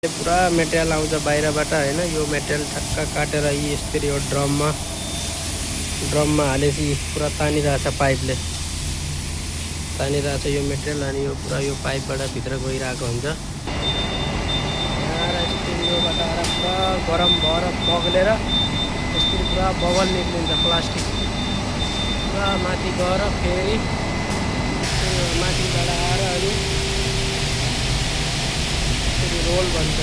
पुरा मेटेरियल आउँछ बाहिरबाट हैन। यो मेटेरियल ठक्क काटेर यसरी यो ड्रममा हालेपछि पुरा तानिरहेछ पाइपले तानिरहेछ यो मेटेरियल। अनि यो पुरा यो पाइपबाट भित्र गइरहेको हुन्छ। यहाँ स्टुडियोबाट आएर पुरा गरम भएर बग्लेर यसरी पुरा बबल निक्लिन्छ प्लास्टिक। पुरा माथि गएर फेरि माथिबाट आएर अनि रोल भन्छ।